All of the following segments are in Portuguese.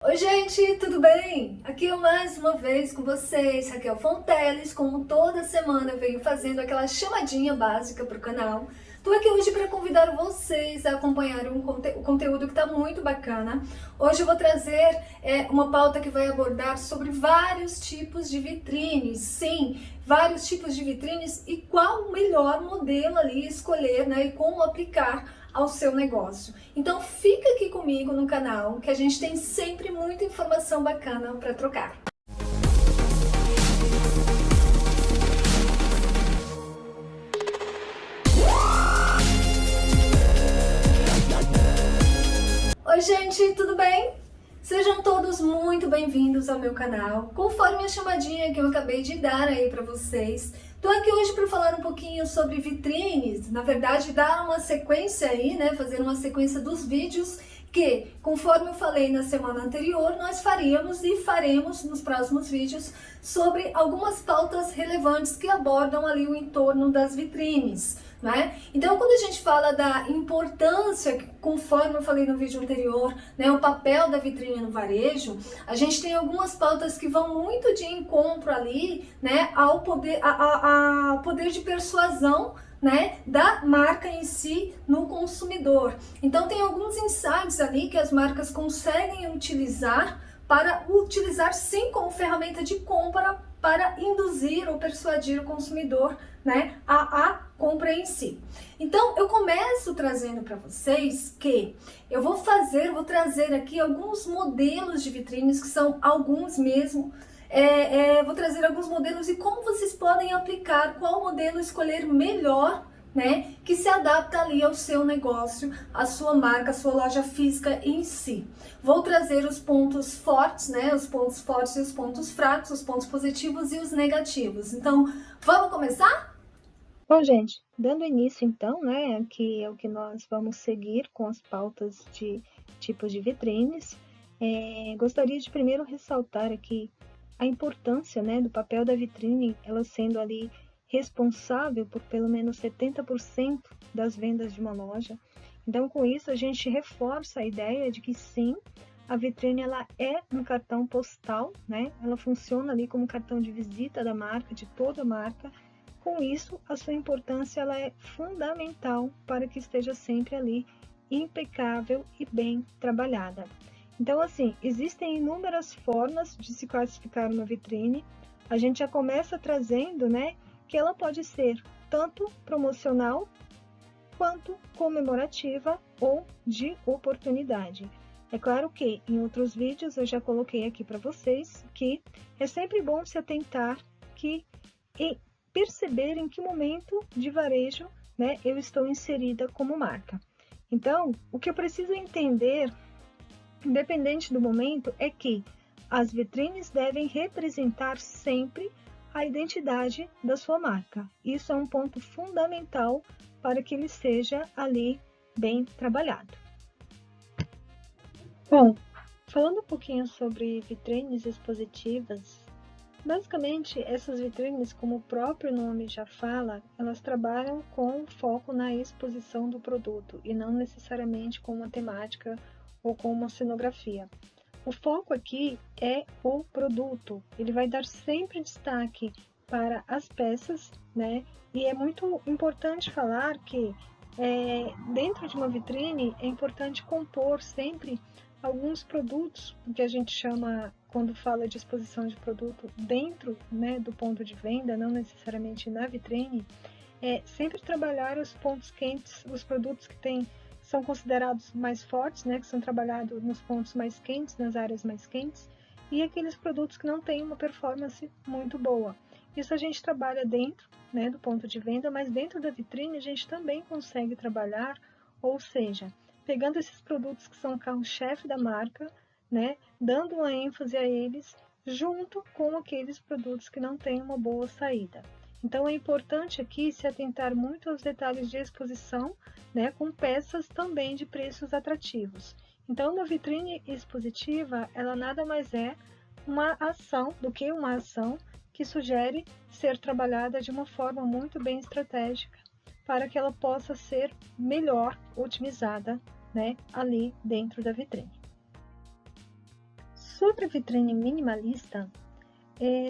Oi gente, tudo bem? Aqui eu mais uma vez com vocês, Raquel Fonteles. Como toda semana eu venho fazendo aquela chamadinha básica para o canal. Estou aqui hoje para convidar vocês a acompanhar o conteúdo que está muito bacana. Hoje eu vou trazer uma pauta que vai abordar sobre vários tipos de vitrines. Sim, vários tipos de vitrines e qual o melhor modelo ali escolher, né? E como aplicar ao seu negócio. Então fica aqui comigo no canal que a gente tem sempre muita informação bacana para trocar. Oi gente, tudo bem? Sejam todos muito bem-vindos ao meu canal. Conforme a chamadinha que eu acabei de dar aí para vocês, tô aqui hoje para falar um pouquinho sobre vitrines, na verdade dar uma sequência aí, né, fazer uma sequência dos vídeos que, conforme eu falei na semana anterior, nós faríamos e faremos nos próximos vídeos sobre algumas pautas relevantes que abordam ali o entorno das vitrines, né? Então, quando a gente fala da importância, conforme eu falei no vídeo anterior, né, o papel da vitrine no varejo, a gente tem algumas pautas que vão muito de encontro ali, né, ao poder, a poder de persuasão, né, da marca em si no consumidor. Então tem alguns insights ali que as marcas conseguem utilizar para utilizar sim como ferramenta de compra para induzir ou persuadir o consumidor, né, a compra em si. Então eu começo trazendo para vocês que eu vou trazer aqui alguns modelos de vitrines que são alguns mesmo. Vou trazer alguns modelos e como vocês podem aplicar, qual modelo escolher melhor, né, que se adapta ali ao seu negócio, à sua marca, à sua loja física em si. Vou trazer os pontos fortes, né, os pontos fortes e os pontos fracos, os pontos positivos e os negativos. Então, vamos começar? Bom, gente, dando início então, né, que é o que nós vamos seguir com as pautas de tipos de vitrines, gostaria de primeiro ressaltar aqui a importância, né, do papel da vitrine, ela sendo ali responsável por pelo menos 70% das vendas de uma loja. Então, com isso, a gente reforça a ideia de que sim, a vitrine ela é um cartão postal, né? Ela funciona ali como cartão de visita da marca, de toda a marca. Com isso, a sua importância ela é fundamental para que esteja sempre ali impecável e bem trabalhada. Então, assim, existem inúmeras formas de se classificar uma vitrine. A gente já começa trazendo, né, que ela pode ser tanto promocional quanto comemorativa ou de oportunidade. É claro que em outros vídeos eu já coloquei aqui para vocês que é sempre bom se atentar e perceber em que momento de varejo, né, eu estou inserida como marca. Então, o que eu preciso entender, independente do momento, é que as vitrines devem representar sempre a identidade da sua marca. Isso é um ponto fundamental para que ele seja ali bem trabalhado. Bom, falando um pouquinho sobre vitrines expositivas, basicamente essas vitrines, como o próprio nome já fala, elas trabalham com foco na exposição do produto e não necessariamente com uma temática ou com uma cenografia. O foco aqui é o produto, ele vai dar sempre destaque para as peças, né? E é muito importante falar que dentro de uma vitrine é importante compor sempre alguns produtos, que a gente chama, quando fala de exposição de produto, dentro, né, do ponto de venda, não necessariamente na vitrine, sempre trabalhar os pontos quentes, os produtos que são considerados mais fortes, né, que são trabalhados nos pontos mais quentes, nas áreas mais quentes, e aqueles produtos que não têm uma performance muito boa. Isso a gente trabalha dentro, né, do ponto de venda, mas dentro da vitrine a gente também consegue trabalhar, ou seja, pegando esses produtos que são o carro-chefe da marca, né, dando uma ênfase a eles, junto com aqueles produtos que não têm uma boa saída. Então é importante aqui se atentar muito aos detalhes de exposição, né, com peças também de preços atrativos. Então, uma vitrine expositiva, ela nada mais é uma ação do que uma ação que sugere ser trabalhada de uma forma muito bem estratégica para que ela possa ser melhor otimizada, né, ali dentro da vitrine. Sobre a vitrine minimalista,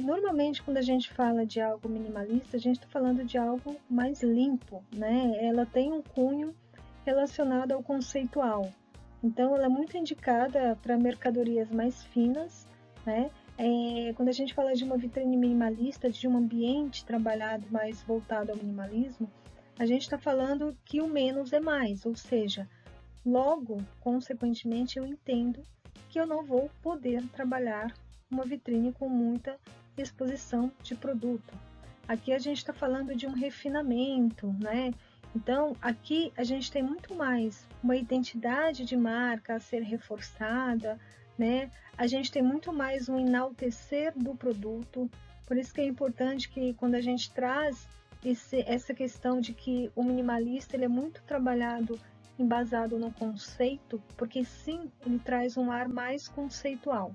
normalmente quando a gente fala de algo minimalista, a gente está falando de algo mais limpo, né? Ela tem um cunho relacionado ao conceitual. Então, ela é muito indicada para mercadorias mais finas, né? Quando a gente fala de uma vitrine minimalista, de um ambiente trabalhado mais voltado ao minimalismo, a gente está falando que o menos é mais, ou seja, logo, consequentemente, eu entendo que eu não vou poder trabalhar uma vitrine com muita exposição de produto. Aqui a gente está falando de um refinamento, né? Então, aqui a gente tem muito mais uma identidade de marca a ser reforçada, né? A gente tem muito mais um enaltecer do produto. Por isso que é importante que quando a gente traz essa questão de que o minimalista ele é muito trabalhado embasado no conceito, porque sim, ele traz um ar mais conceitual.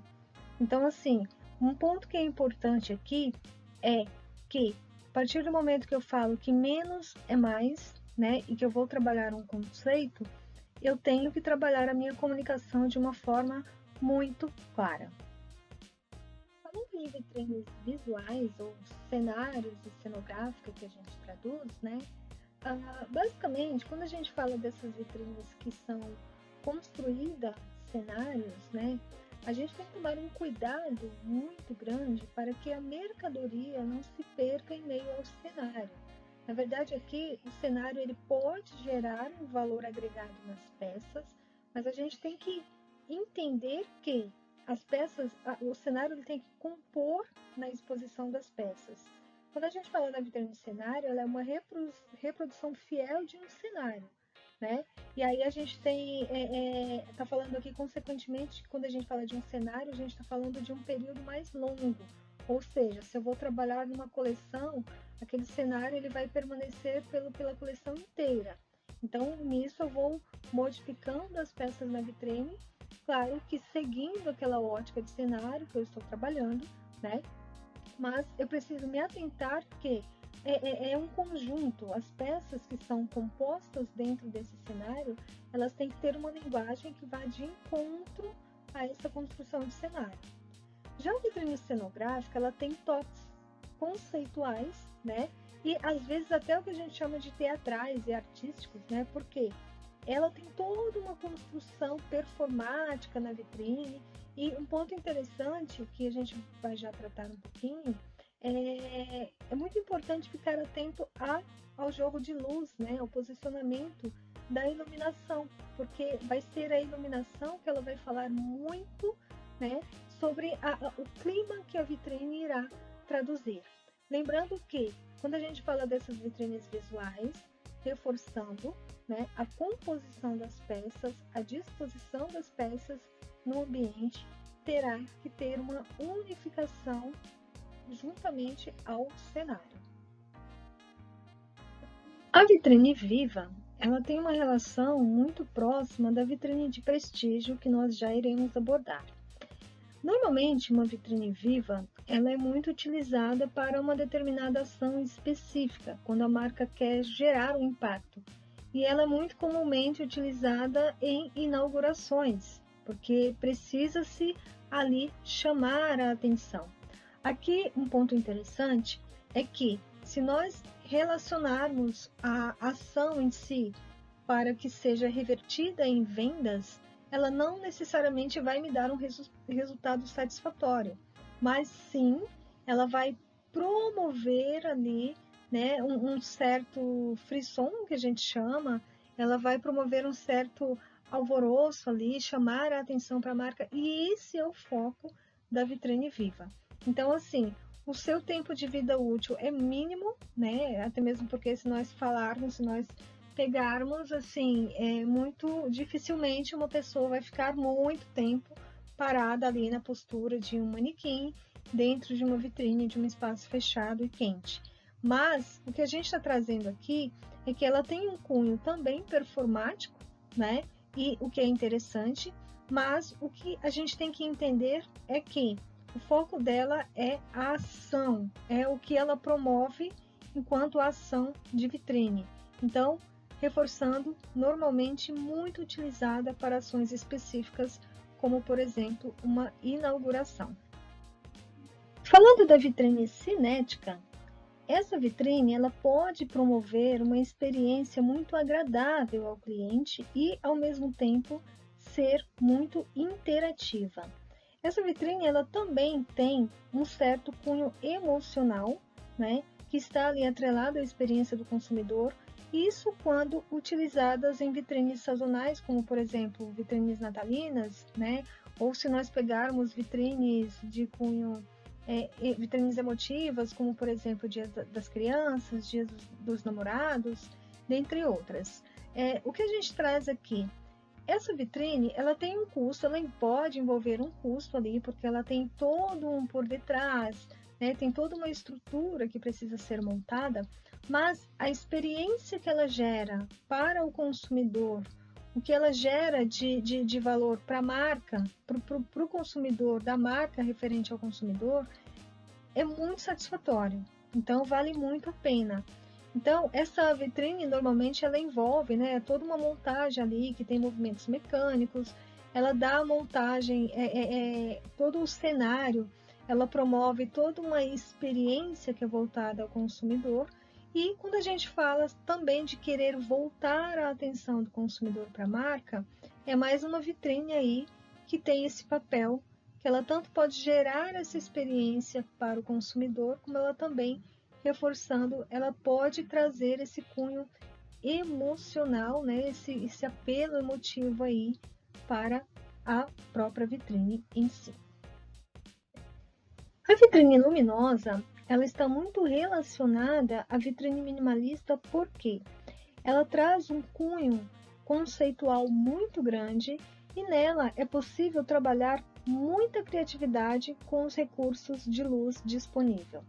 Então, assim, um ponto que é importante aqui é que, a partir do momento que eu falo que menos é mais, né, e que eu vou trabalhar um conceito, eu tenho que trabalhar a minha comunicação de uma forma muito clara. Falando em vitrines visuais ou cenários e cenográfica que a gente traduz, né, basicamente, quando a gente fala dessas vitrines que são construídas cenários, né, a gente tem que tomar um cuidado muito grande para que a mercadoria não se perca em meio ao cenário. Na verdade, aqui o cenário ele pode gerar um valor agregado nas peças, mas a gente tem que entender que as peças, o cenário ele tem que compor na exposição das peças. Quando a gente fala da vitrine de cenário, ela é uma reprodução fiel de um cenário, né? E aí a gente tem, tá falando aqui, consequentemente, quando a gente fala de um cenário, a gente está falando de um período mais longo. Ou seja, se eu vou trabalhar numa coleção, aquele cenário ele vai permanecer pela coleção inteira. Então, nisso eu vou modificando as peças na vitrine, claro que seguindo aquela ótica de cenário que eu estou trabalhando, né? Mas eu preciso me atentar que é um conjunto, as peças que são compostas dentro desse cenário, elas têm que ter uma linguagem que vá de encontro a essa construção de cenário. Já a vitrine cenográfica, ela tem toques conceituais, né? E às vezes até o que a gente chama de teatrais e artísticos, né? Porque ela tem toda uma construção performática na vitrine. E um ponto interessante que a gente vai já tratar um pouquinho é muito importante ficar atento ao jogo de luz, né? Ao posicionamento da iluminação, porque vai ser a iluminação que ela vai falar muito, né, sobre o clima que a vitrine irá traduzir. Lembrando que quando a gente fala dessas vitrines visuais, reforçando, né, a composição das peças, a disposição das peças no ambiente, terá que ter uma unificação juntamente ao cenário. A vitrine viva, ela tem uma relação muito próxima da vitrine de prestígio que nós já iremos abordar. Normalmente, uma vitrine viva, ela é muito utilizada para uma determinada ação específica, quando a marca quer gerar um impacto. E ela é muito comumente utilizada em inaugurações, porque precisa-se ali chamar a atenção. Aqui, um ponto interessante é que, se nós relacionarmos a ação em si para que seja revertida em vendas, ela não necessariamente vai me dar um resultado satisfatório, mas sim, ela vai promover ali, né, um certo frisson, que a gente chama, ela vai promover um certo alvoroço ali, chamar a atenção para a marca, e esse é o foco da vitrine viva. Então, assim, o seu tempo de vida útil é mínimo, né, até mesmo porque se nós pegarmos, assim, muito dificilmente uma pessoa vai ficar muito tempo parada ali na postura de um manequim, dentro de uma vitrine, de um espaço fechado e quente. Mas o que a gente está trazendo aqui é que ela tem um cunho também performático, né? E o que é interessante, mas o que a gente tem que entender é que o foco dela é a ação, é o que ela promove enquanto ação de vitrine. Então, reforçando, normalmente muito utilizada para ações específicas como por exemplo uma inauguração. Falando da vitrine cinética, essa vitrine ela pode promover uma experiência muito agradável ao cliente e, ao mesmo tempo, ser muito interativa. Essa vitrine ela também tem um certo cunho emocional, né, que está ali atrelado à experiência do consumidor, isso quando utilizadas em vitrines sazonais, como por exemplo vitrines natalinas, né, ou se nós pegarmos vitrines de cunho vitrines emotivas, como por exemplo Dia das Crianças, Dia dos Namorados, dentre outras. O que a gente traz aqui? Essa vitrine, ela tem um custo, ela pode envolver um custo ali, porque ela tem todo um por detrás, né? Tem toda uma estrutura que precisa ser montada, mas a experiência que ela gera para o consumidor, o que ela gera de valor para a marca, para o consumidor, da marca referente ao consumidor, é muito satisfatório. Então, vale muito a pena. Então, essa vitrine, normalmente, ela envolve, né, toda uma montagem ali, que tem movimentos mecânicos, ela dá a montagem, todo o cenário, ela promove toda uma experiência que é voltada ao consumidor. E quando a gente fala também de querer voltar a atenção do consumidor para a marca, é mais uma vitrine aí que tem esse papel, que ela tanto pode gerar essa experiência para o consumidor, como ela também, reforçando, ela pode trazer esse cunho emocional, né? esse apelo emotivo aí para a própria vitrine em si. A vitrine luminosa, ela está muito relacionada à vitrine minimalista porque ela traz um cunho conceitual muito grande e nela é possível trabalhar muita criatividade com os recursos de luz disponível.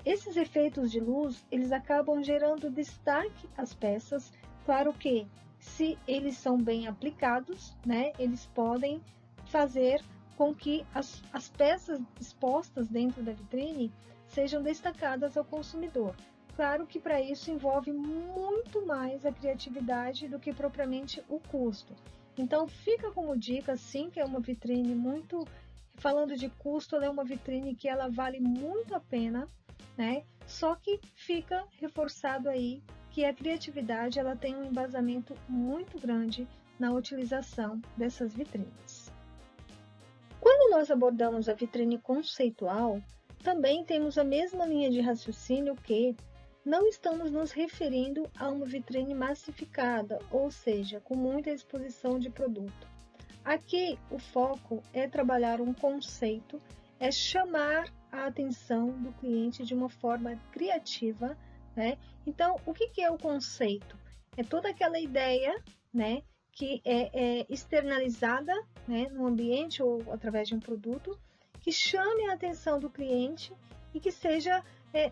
Esses efeitos de luz, eles acabam gerando destaque às peças. Claro que, se eles são bem aplicados, né, eles podem fazer com que as peças expostas dentro da vitrine sejam destacadas ao consumidor. Claro que para isso envolve muito mais a criatividade do que propriamente o custo. Então, fica como dica, sim, que é uma vitrine muito... Falando de custo, ela é uma vitrine que ela vale muito a pena, né? Só que fica reforçado aí que a criatividade ela tem um embasamento muito grande na utilização dessas vitrines. Quando nós abordamos a vitrine conceitual, também temos a mesma linha de raciocínio que não estamos nos referindo a uma vitrine massificada, ou seja, com muita exposição de produto. Aqui o foco é trabalhar um conceito, é chamar a atenção do cliente de uma forma criativa, né? Então, o que é o conceito? É toda aquela ideia, né, que é externalizada, né, no ambiente ou através de um produto, que chame a atenção do cliente e que seja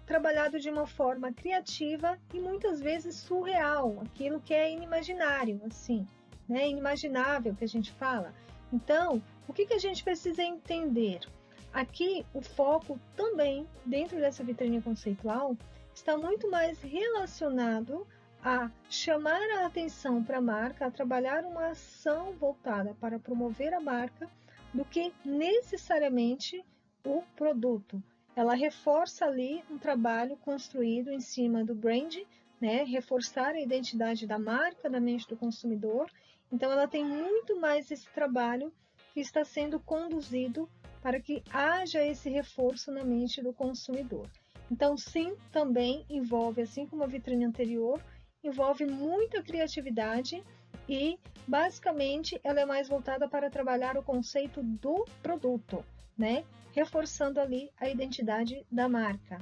trabalhado de uma forma criativa e muitas vezes surreal, aquilo que é inimaginário, assim, né, inimaginável que a gente fala. Então, o que a gente precisa entender? Aqui, o foco também, dentro dessa vitrine conceitual, está muito mais relacionado a chamar a atenção para a marca, a trabalhar uma ação voltada para promover a marca, do que necessariamente o produto. Ela reforça ali um trabalho construído em cima do brand, né? Reforçar a identidade da marca na mente do consumidor. Então, ela tem muito mais esse trabalho que está sendo conduzido para que haja esse reforço na mente do consumidor. Então, sim, também envolve, assim como a vitrine anterior, envolve muita criatividade e, basicamente, ela é mais voltada para trabalhar o conceito do produto, né? Reforçando ali a identidade da marca.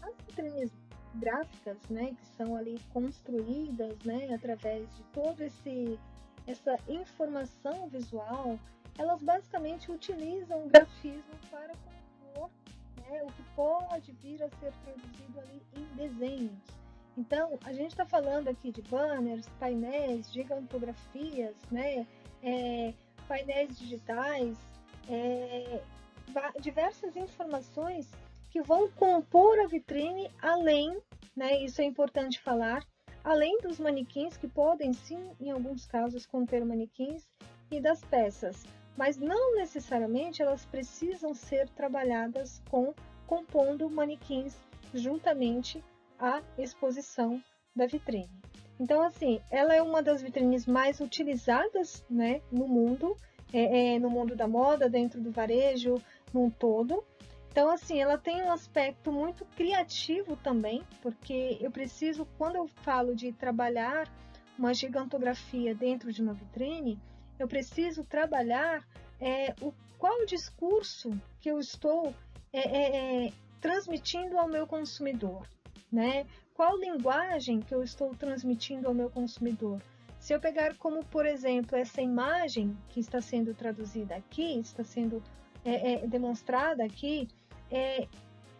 As vitrines gráficas, né, que são ali construídas, né, através de toda essa informação visual, elas basicamente utilizam o grafismo para compor, né, o que pode vir a ser traduzido ali em desenhos. Então, a gente está falando aqui de banners, painéis, gigantografias, né, painéis digitais, diversas informações que vão compor a vitrine além, né, isso é importante falar, além dos manequins, que podem sim, em alguns casos, conter manequins, e das peças, mas não necessariamente elas precisam ser trabalhadas compondo manequins juntamente à exposição da vitrine. Então, assim, ela é uma das vitrines mais utilizadas, né, no mundo, no mundo da moda, dentro do varejo, num todo. Então, assim, ela tem um aspecto muito criativo também, porque eu preciso, quando eu falo de trabalhar uma gigantografia dentro de uma vitrine, eu preciso trabalhar qual o discurso que eu estou transmitindo ao meu consumidor, né? Qual linguagem que eu estou transmitindo ao meu consumidor? Se eu pegar como, por exemplo, essa imagem que está sendo traduzida aqui, está sendo demonstrada aqui,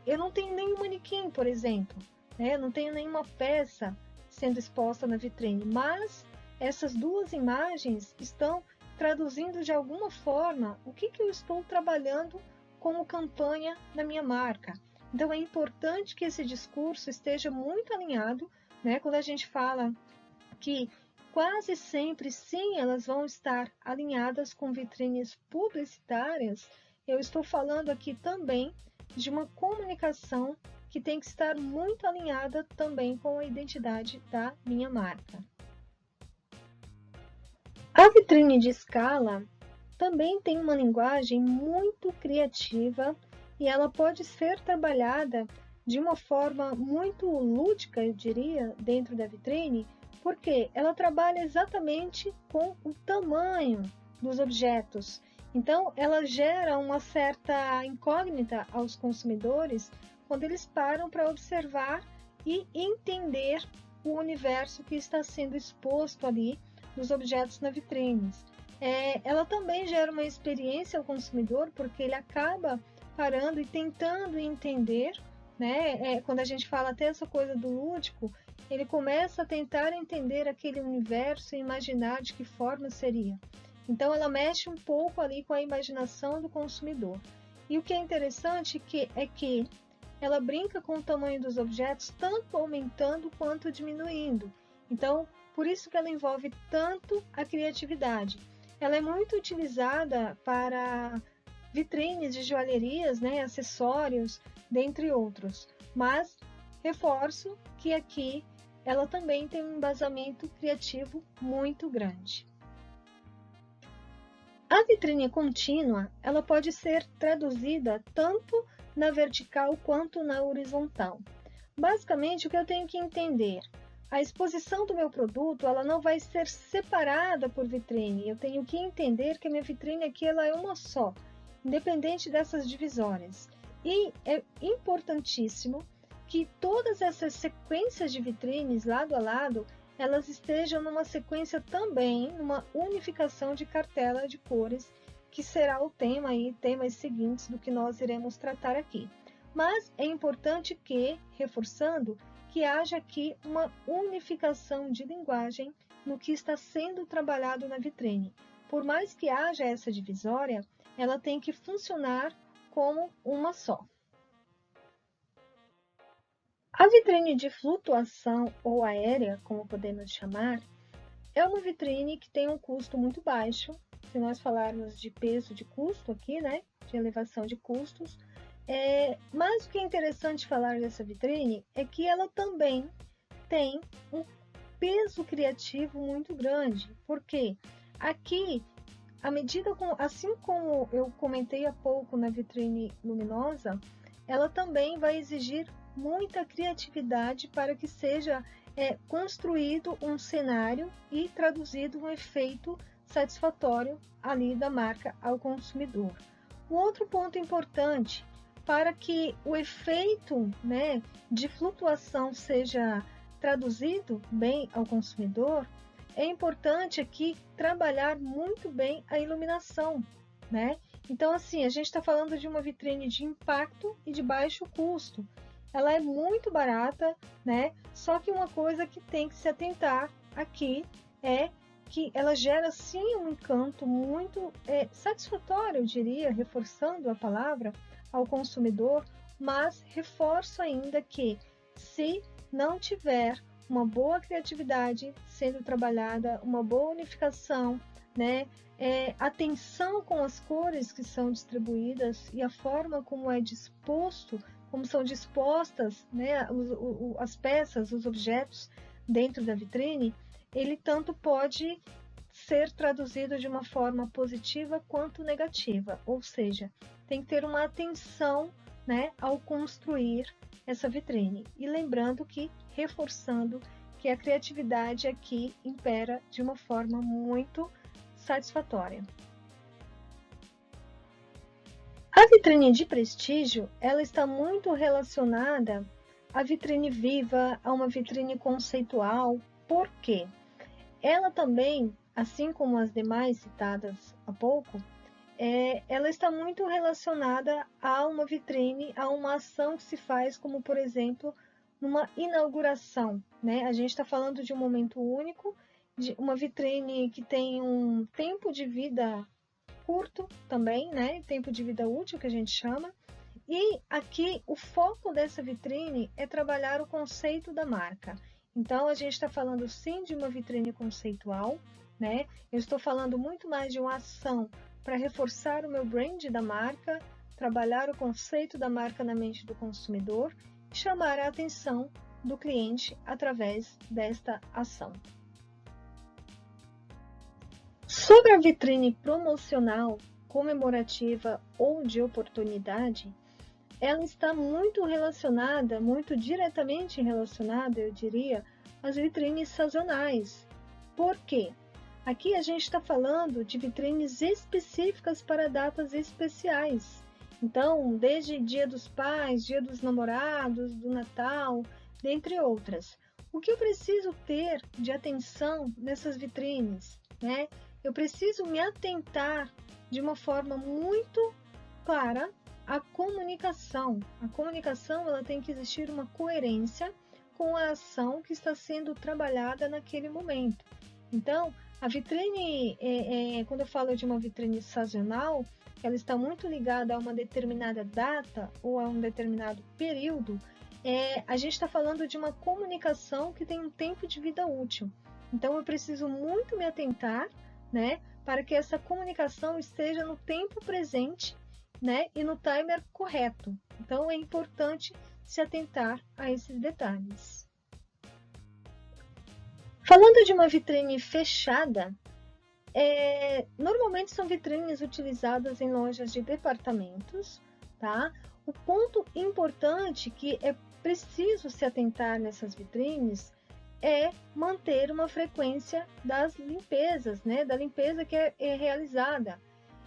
eu não tenho nenhum manequim, por exemplo, né? Eu não tenho nenhuma peça sendo exposta na vitrine, mas essas duas imagens estão traduzindo de alguma forma o que eu estou trabalhando como campanha na minha marca. Então é importante que esse discurso esteja muito alinhado, né? Quando a gente fala que quase sempre, sim, elas vão estar alinhadas com vitrines publicitárias, eu estou falando aqui também de uma comunicação que tem que estar muito alinhada também com a identidade da minha marca. A vitrine de escala também tem uma linguagem muito criativa e ela pode ser trabalhada de uma forma muito lúdica, eu diria, dentro da vitrine, porque ela trabalha exatamente com o tamanho dos objetos. Então, ela gera uma certa incógnita aos consumidores quando eles param para observar e entender o universo que está sendo exposto ali dos objetos na vitrine. Ela também gera uma experiência ao consumidor, porque ele acaba parando e tentando entender, né? Quando a gente fala até essa coisa do lúdico, ele começa a tentar entender aquele universo e imaginar de que forma seria. Então, ela mexe um pouco ali com a imaginação do consumidor. E o que é interessante é que ela brinca com o tamanho dos objetos, tanto aumentando quanto diminuindo. Então, por isso que ela envolve tanto a criatividade. Ela é muito utilizada para vitrines de joalherias, né, acessórios, dentre outros. Mas reforço que aqui ela também tem um embasamento criativo muito grande. A vitrine contínua, ela pode ser traduzida tanto na vertical quanto na horizontal. Basicamente, o que eu tenho que entender? A exposição do meu produto, ela não vai ser separada por vitrine. Eu tenho que entender que a minha vitrine aqui ela é uma só, independente dessas divisórias. E é importantíssimo que todas essas sequências de vitrines, lado a lado, elas estejam numa sequência também, numa unificação de cartela de cores, que será o tema e temas seguintes do que nós iremos tratar aqui. Mas é importante que, reforçando, que haja aqui uma unificação de linguagem no que está sendo trabalhado na vitrine. Por mais que haja essa divisória, ela tem que funcionar como uma só. A vitrine de flutuação ou aérea, como podemos chamar, é uma vitrine que tem um custo muito baixo. Se nós falarmos de peso de custo aqui, né, de elevação de custos, mas o que é interessante falar dessa vitrine é que ela também tem um peso criativo muito grande, porque aqui, assim como eu comentei há pouco na vitrine luminosa, ela também vai exigir muita criatividade para que seja construído um cenário e traduzido um efeito satisfatório ali da marca ao consumidor. Um outro ponto importante, para que o efeito, né, de flutuação seja traduzido bem ao consumidor, é importante aqui trabalhar muito bem a iluminação, né? Então, assim, a gente está falando de uma vitrine de impacto e de baixo custo. Ela é muito barata, né? Só que uma coisa que tem que se atentar aqui é que ela gera sim um encanto muito satisfatório, eu diria, reforçando a palavra ao consumidor, mas reforço ainda que se não tiver uma boa criatividade sendo trabalhada, uma boa unificação né? Atenção com as cores que são distribuídas e a forma como é disposto, como são dispostas, né, as peças, os objetos dentro da vitrine, ele tanto pode ser traduzido de uma forma positiva quanto negativa, ou seja, tem que ter uma atenção, né, ao construir essa vitrine. E lembrando que, reforçando que a criatividade aqui impera de uma forma muito satisfatória. A vitrine de prestígio, ela está muito relacionada à vitrine viva, a uma vitrine conceitual. Por quê? Ela também, assim como as demais citadas há pouco, ela está muito relacionada a uma vitrine, a uma ação que se faz, como por exemplo, numa inauguração, né? A gente está falando de um momento único, de uma vitrine que tem um tempo de vida curto também, né? Tempo de vida útil que a gente chama. E aqui o foco dessa vitrine é trabalhar o conceito da marca. Então a gente está falando sim de uma vitrine conceitual, né? Eu estou falando muito mais de uma ação para reforçar o meu brand da marca, trabalhar o conceito da marca na mente do consumidor e chamar a atenção do cliente através desta ação. Sobre a vitrine promocional, comemorativa ou de oportunidade, ela está muito relacionada, muito diretamente relacionada, eu diria, às vitrines sazonais. Por quê? Aqui a gente está falando de vitrines específicas para datas especiais. Então, desde Dia dos Pais, Dia dos Namorados, do Natal, dentre outras. O que eu preciso ter de atenção nessas vitrines, né? Eu preciso me atentar de uma forma muito clara à comunicação. A comunicação, ela tem que existir uma coerência com a ação que está sendo trabalhada naquele momento. Então, a vitrine, quando eu falo de uma vitrine sazonal, ela está muito ligada a uma determinada data ou a um determinado período. A gente está falando de uma comunicação que tem um tempo de vida útil. Então, eu preciso muito me atentar, né, para que essa comunicação esteja no tempo presente, né, e no timer correto. Então, é importante se atentar a esses detalhes. Falando de uma vitrine fechada, normalmente são vitrines utilizadas em lojas de departamentos, tá? O ponto importante que é preciso se atentar nessas vitrines é manter uma frequência das limpezas, né? Da limpeza que é realizada.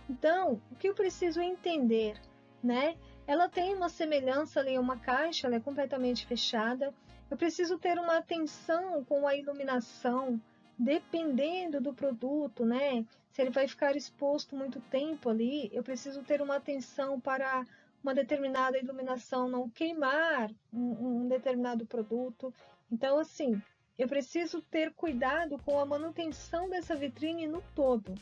Então, o que eu preciso entender, né? Ela tem uma semelhança ali a uma caixa, ela é completamente fechada. Eu preciso ter uma atenção com a iluminação, dependendo do produto, né? Se ele vai ficar exposto muito tempo ali, eu preciso ter uma atenção para uma determinada iluminação não queimar um determinado produto. Então, assim, eu preciso ter cuidado com a manutenção dessa vitrine no todo.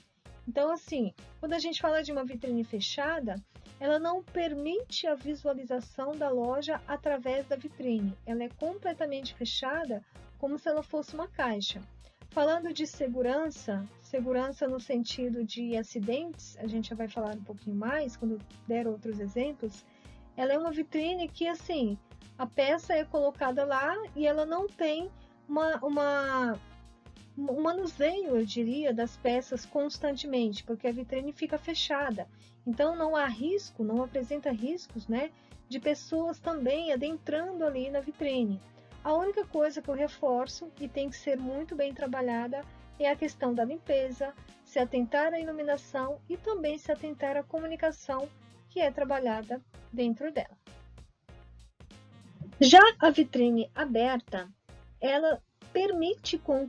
Então, assim, quando a gente fala de uma vitrine fechada, ela não permite a visualização da loja através da vitrine. Ela é completamente fechada, como se ela fosse uma caixa. Falando de segurança, segurança no sentido de acidentes, a gente já vai falar um pouquinho mais quando der outros exemplos. Ela é uma vitrine que, assim, a peça é colocada lá e ela não tem um manuseio, eu diria, das peças constantemente, porque a vitrine fica fechada. Então, não há risco, não apresenta riscos, né, de pessoas também adentrando ali na vitrine. A única coisa que eu reforço, e tem que ser muito bem trabalhada, é a questão da limpeza, se atentar à iluminação e também se atentar à comunicação que é trabalhada dentro dela. Já a vitrine aberta, ela permite com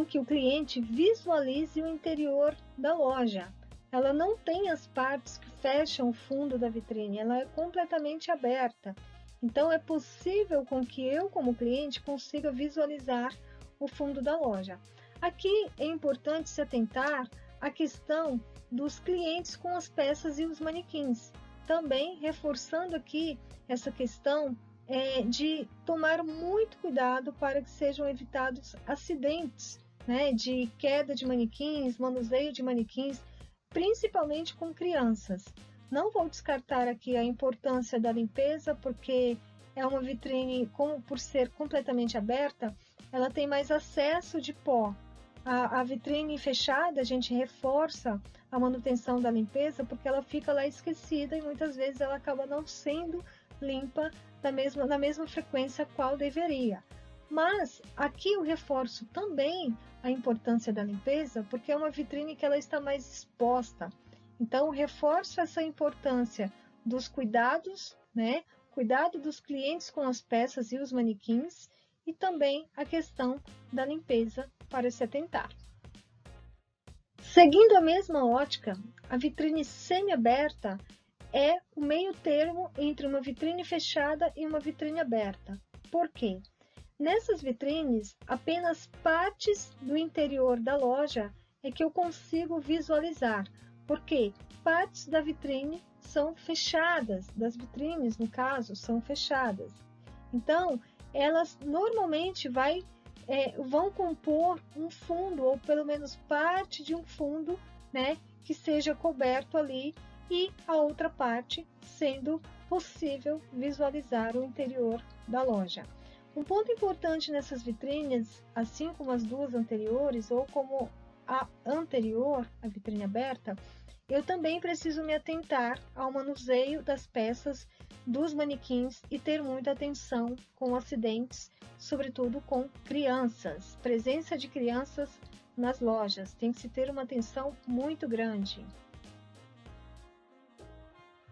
que o cliente visualize o interior da loja. Ela não tem as partes que fecham o fundo da vitrine, ela é completamente aberta. Então, é possível com que eu, como cliente, consiga visualizar o fundo da loja. Aqui é importante se atentar à questão dos clientes com as peças e os manequins. Também reforçando aqui essa questão de tomar muito cuidado para que sejam evitados acidentes, né, de queda de manequins, manuseio de manequins, principalmente com crianças. Não vou descartar aqui a importância da limpeza, porque é uma vitrine, como por ser completamente aberta, ela tem mais acesso de pó. A vitrine fechada, a gente reforça a manutenção da limpeza, porque ela fica lá esquecida e muitas vezes ela acaba não sendo limpa na mesma frequência qual deveria. Mas aqui eu reforço também a importância da limpeza, porque é uma vitrine que ela está mais exposta. Então, reforço essa importância dos cuidados, né? Cuidado dos clientes com as peças e os manequins, e também a questão da limpeza para se atentar. Seguindo a mesma ótica, a vitrine semi-aberta é o meio termo entre uma vitrine fechada e uma vitrine aberta. Por quê? Nessas vitrines, apenas partes do interior da loja é que eu consigo visualizar, porque partes da vitrine são fechadas, das vitrines, no caso, são fechadas. Então, elas normalmente vão compor um fundo, ou pelo menos parte de um fundo, né, que seja coberto ali, e a outra parte sendo possível visualizar o interior da loja. Um ponto importante nessas vitrines, assim como as duas anteriores, ou como a anterior, a vitrine aberta, eu também preciso me atentar ao manuseio das peças dos manequins e ter muita atenção com acidentes, sobretudo com crianças. Presença de crianças nas lojas, tem que se ter uma atenção muito grande.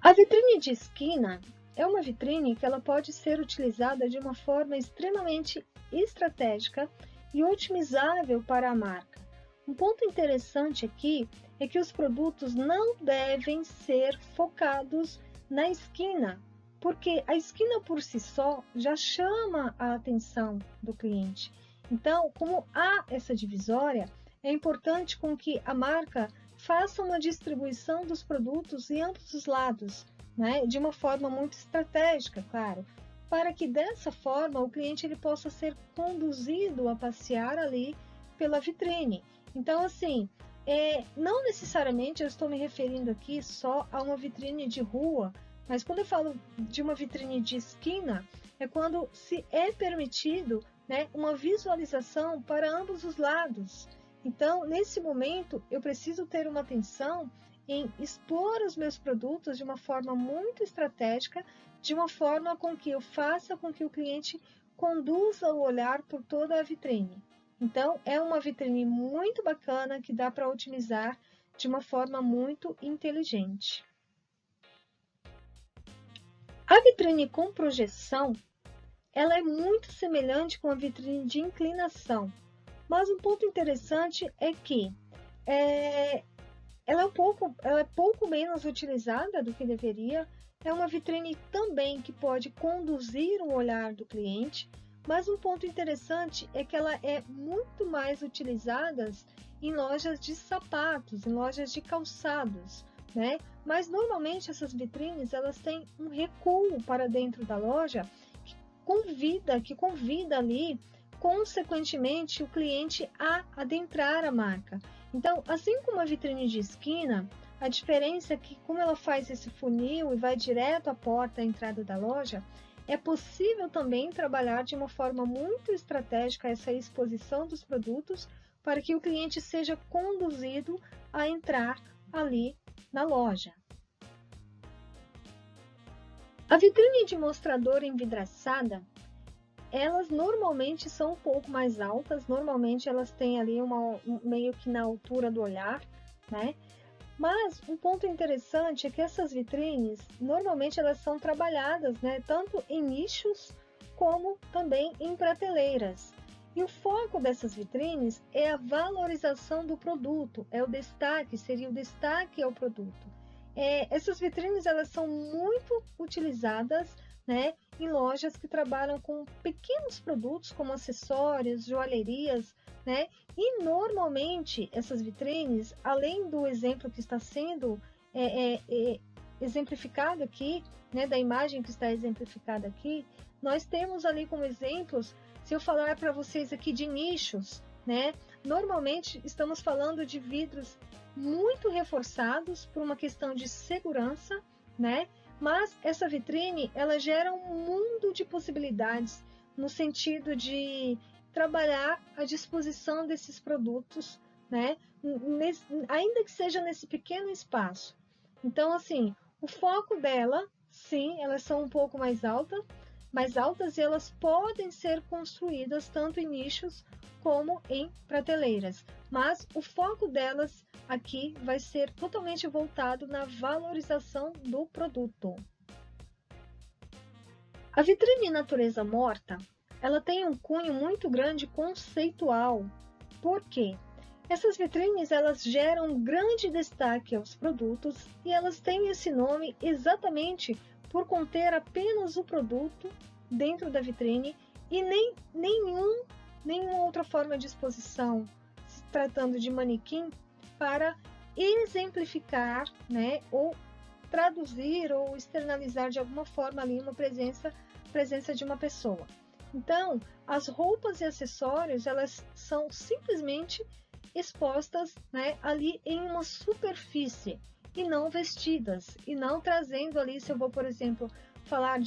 A vitrine de esquina é uma vitrine que ela pode ser utilizada de uma forma extremamente estratégica e otimizável para a marca. Um ponto interessante aqui é que os produtos não devem ser focados na esquina, porque a esquina por si só já chama a atenção do cliente. Então, como há essa divisória, é importante com que a marca faça uma distribuição dos produtos em ambos os lados, né? De uma forma muito estratégica, claro, para que dessa forma o cliente ele possa ser conduzido a passear ali pela vitrine. Então, assim, não necessariamente eu estou me referindo aqui só a uma vitrine de rua, mas quando eu falo de uma vitrine de esquina, é quando se é permitido, né, uma visualização para ambos os lados. Então, nesse momento, eu preciso ter uma atenção em expor os meus produtos de uma forma muito estratégica, de uma forma com que eu faça com que o cliente conduza o olhar por toda a vitrine. Então, é uma vitrine muito bacana que dá para otimizar de uma forma muito inteligente. A vitrine com projeção, ela é muito semelhante com a vitrine de inclinação, mas um ponto interessante é que ela é pouco menos utilizada do que deveria. É uma vitrine também que pode conduzir o olhar do cliente, mas um ponto interessante é que ela é muito mais utilizada em lojas de sapatos, em lojas de calçados, né? Mas normalmente essas vitrines elas têm um recuo para dentro da loja que convida ali, consequentemente, o cliente a adentrar a marca. Então, assim como a vitrine de esquina, a diferença é que, como ela faz esse funil e vai direto à porta, à entrada da loja, é possível também trabalhar de uma forma muito estratégica essa exposição dos produtos para que o cliente seja conduzido a entrar ali na loja. A vitrine de mostrador envidraçada, elas normalmente são um pouco mais altas, normalmente elas têm ali meio que na altura do olhar, né? Mas um ponto interessante é que essas vitrines, normalmente elas são trabalhadas, né, tanto em nichos como também em prateleiras. E o foco dessas vitrines é a valorização do produto, é o destaque, seria o destaque ao produto. Essas vitrines elas são muito utilizadas, né, em lojas que trabalham com pequenos produtos como acessórios, joalherias, né? E normalmente essas vitrines, além do exemplo que está sendo exemplificado aqui, né, da imagem que está exemplificada aqui, nós temos ali como exemplos, se eu falar para vocês aqui de nichos, né, Normalmente estamos falando de vidros muito reforçados por uma questão de segurança, né? Mas essa vitrine, ela gera um mundo de possibilidades no sentido de trabalhar a disposição desses produtos, né? Ainda que seja nesse pequeno espaço. Então, assim, o foco dela, sim, elas são um pouco mais altas e elas podem ser construídas tanto em nichos como em prateleiras. Mas o foco delas aqui vai ser totalmente voltado na valorização do produto. A vitrine natureza morta, ela tem um cunho muito grande conceitual. Por quê? Essas vitrines, elas geram um grande destaque aos produtos e elas têm esse nome exatamente por conter apenas o produto dentro da vitrine e nenhuma outra forma de exposição, se tratando de manequim, para exemplificar, né, ou traduzir ou externalizar de alguma forma ali uma presença de uma pessoa. Então, as roupas e acessórios, elas são simplesmente expostas, né, ali em uma superfície e não vestidas, e não trazendo ali, se eu vou, por exemplo, falar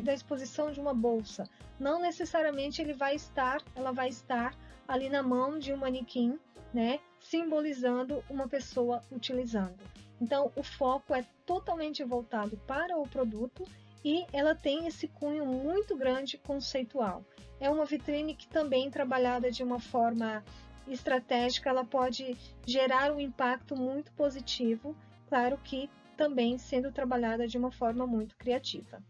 da exposição de uma bolsa, não necessariamente ela vai estar ali na mão de um manequim, né, simbolizando uma pessoa utilizando. Então, o foco é totalmente voltado para o produto e ela tem esse cunho muito grande conceitual. É uma vitrine que também, trabalhada de uma forma estratégica, ela pode gerar um impacto muito positivo, claro que também sendo trabalhada de uma forma muito criativa.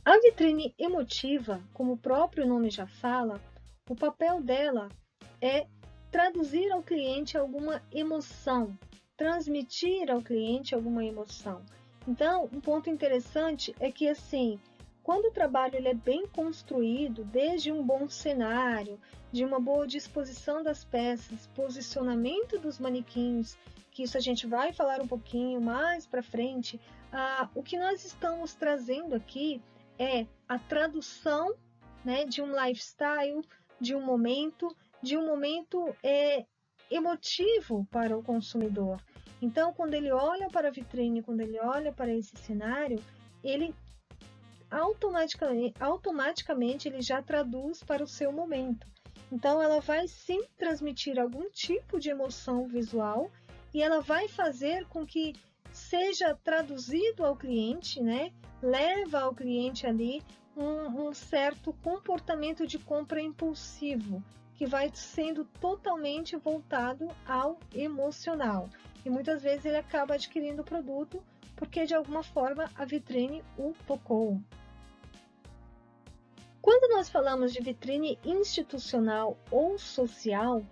A vitrine emotiva, como o próprio nome já fala, o papel dela é traduzir ao cliente alguma emoção, transmitir ao cliente alguma emoção. Então, um ponto interessante é que, assim, quando o trabalho ele é bem construído, desde um bom cenário, de uma boa disposição das peças, posicionamento dos manequins, que isso a gente vai falar um pouquinho mais para frente, o que nós estamos trazendo aqui é a tradução, né, de um lifestyle, de um momento emotivo para o consumidor. Então, quando ele olha para a vitrine, quando ele olha para esse cenário, ele automaticamente ele já traduz para o seu momento. Então, ela vai sim transmitir algum tipo de emoção visual e ela vai fazer com que seja traduzido ao cliente, né? Leva ao cliente ali um certo comportamento de compra impulsivo, que vai sendo totalmente voltado ao emocional. E muitas vezes ele acaba adquirindo o produto porque de alguma forma a vitrine o tocou. Quando nós falamos de vitrine institucional ou social,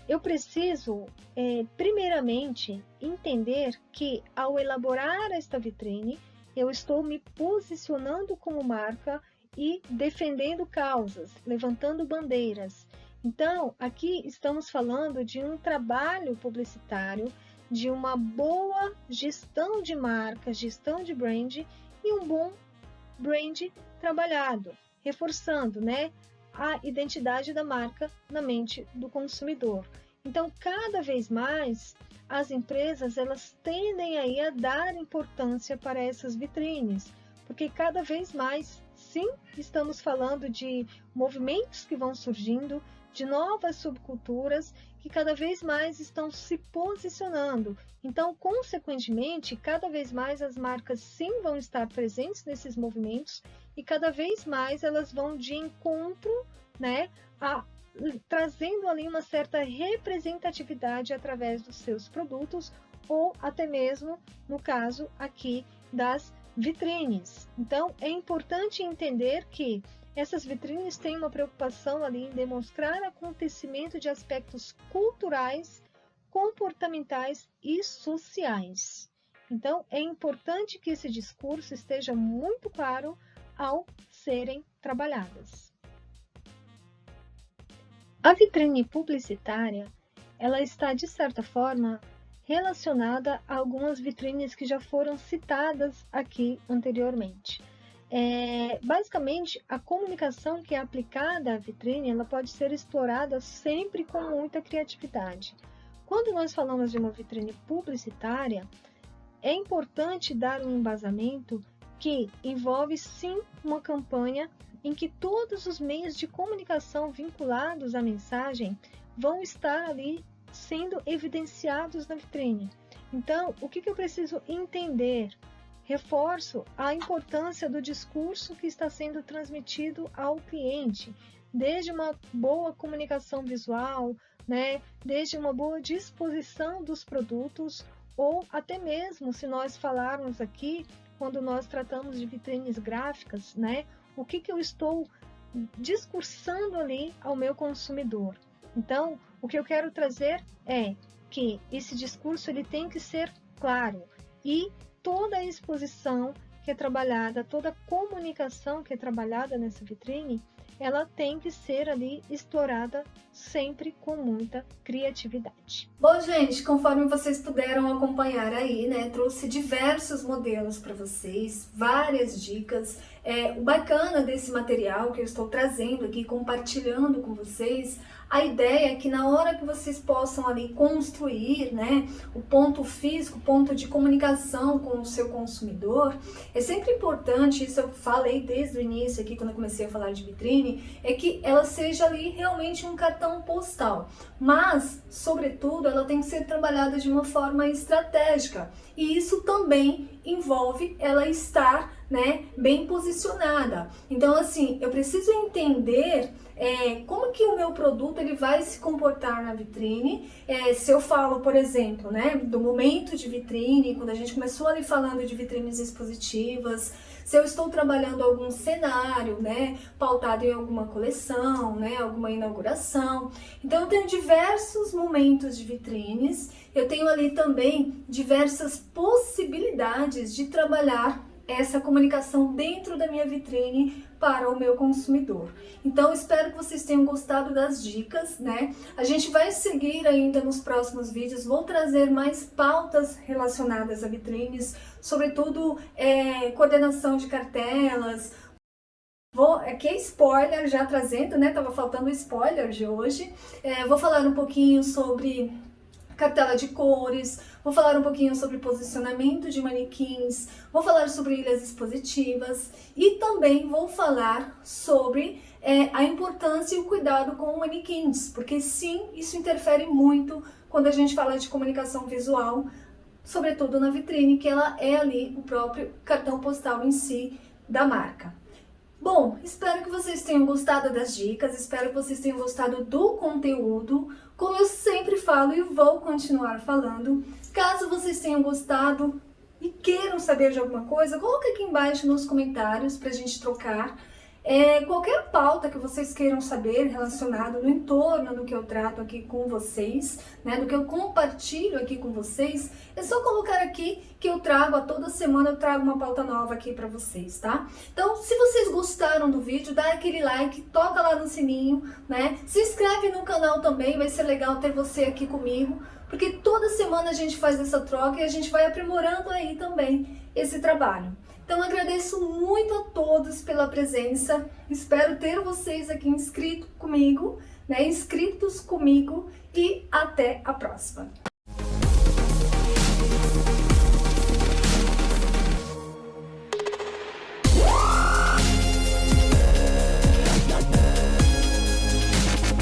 eu preciso, primeiramente, entender que ao elaborar esta vitrine, eu estou me posicionando como marca e defendendo causas, levantando bandeiras. Então, aqui estamos falando de um trabalho publicitário, de uma boa gestão de marca, gestão de brand e um bom brand trabalhado, reforçando, né, a identidade da marca na mente do consumidor. Então, cada vez mais, as empresas elas tendem aí a dar importância para essas vitrines, porque cada vez mais, sim, estamos falando de movimentos que vão surgindo, de novas subculturas que cada vez mais estão se posicionando. Então, consequentemente, cada vez mais as marcas sim vão estar presentes nesses movimentos e cada vez mais elas vão de encontro, né, trazendo ali uma certa representatividade através dos seus produtos ou até mesmo, no caso aqui, das vitrines. Então, é importante entender que essas vitrines têm uma preocupação ali em demonstrar acontecimento de aspectos culturais, comportamentais e sociais. Então, é importante que esse discurso esteja muito claro ao serem trabalhadas. A vitrine publicitária, ela está, de certa forma, relacionada a algumas vitrines que já foram citadas aqui anteriormente. Basicamente, a comunicação que é aplicada à vitrine, ela pode ser explorada sempre com muita criatividade. Quando nós falamos de uma vitrine publicitária, é importante dar um embasamento que envolve sim uma campanha em que todos os meios de comunicação vinculados à mensagem vão estar ali sendo evidenciados na vitrine. Então, o que eu preciso entender? Reforço a importância do discurso que está sendo transmitido ao cliente, desde uma boa comunicação visual, né, desde uma boa disposição dos produtos, ou até mesmo, se nós falarmos aqui, quando nós tratamos de vitrines gráficas, né, o que eu estou discursando ali ao meu consumidor. Então, o que eu quero trazer é que esse discurso ele tem que ser claro e toda a exposição que é trabalhada, toda a comunicação que é trabalhada nessa vitrine, ela tem que ser ali explorada sempre com muita criatividade. Bom, gente, conforme vocês puderam acompanhar aí, né, trouxe diversos modelos para vocês, várias dicas. O bacana desse material que eu estou trazendo aqui, compartilhando com vocês, a ideia é que na hora que vocês possam ali construir, né, o ponto físico, o ponto de comunicação com o seu consumidor, é sempre importante, isso eu falei desde o início aqui, quando eu comecei a falar de vitrine, é que ela seja ali realmente um cartão postal, mas, sobretudo, ela tem que ser trabalhada de uma forma estratégica, e isso também envolve ela estar, né, bem posicionada. Então, assim, eu preciso entender como que o meu produto ele vai se comportar na vitrine. Se eu falo, por exemplo, né, do momento de vitrine, quando a gente começou ali falando de vitrines expositivas, se eu estou trabalhando algum cenário, né, pautado em alguma coleção, né, alguma inauguração. Então, eu tenho diversos momentos de vitrines, eu tenho ali também diversas possibilidades de trabalhar essa comunicação dentro da minha vitrine para o meu consumidor. Então, espero que vocês tenham gostado das dicas, né? A gente vai seguir ainda nos próximos vídeos, vou trazer mais pautas relacionadas a vitrines, sobretudo coordenação de cartelas. Aqui é spoiler já trazendo, né? Tava faltando spoiler de hoje. Vou falar um pouquinho sobre cartela de cores, vou falar um pouquinho sobre posicionamento de manequins, vou falar sobre ilhas expositivas e também vou falar sobre a importância e o cuidado com manequins, porque sim, isso interfere muito quando a gente fala de comunicação visual, sobretudo na vitrine, que ela é ali o próprio cartão postal em si da marca. Bom, espero que vocês tenham gostado das dicas, espero que vocês tenham gostado do conteúdo. Como eu sempre falo e vou continuar falando, caso vocês tenham gostado e queiram saber de alguma coisa, coloca aqui embaixo nos comentários pra gente trocar. Qualquer pauta que vocês queiram saber relacionado no entorno do que eu trato aqui com vocês, né, do que eu compartilho aqui com vocês, é só colocar aqui que eu trago, a toda semana eu trago uma pauta nova aqui para vocês, tá? Então, se vocês gostaram do vídeo, dá aquele like, toca lá no sininho, né? Se inscreve no canal também, vai ser legal ter você aqui comigo, porque toda semana a gente faz essa troca e a gente vai aprimorando aí também esse trabalho. Então, agradeço muito a todos pela presença, espero ter vocês aqui inscritos comigo, né, inscritos comigo e até a próxima.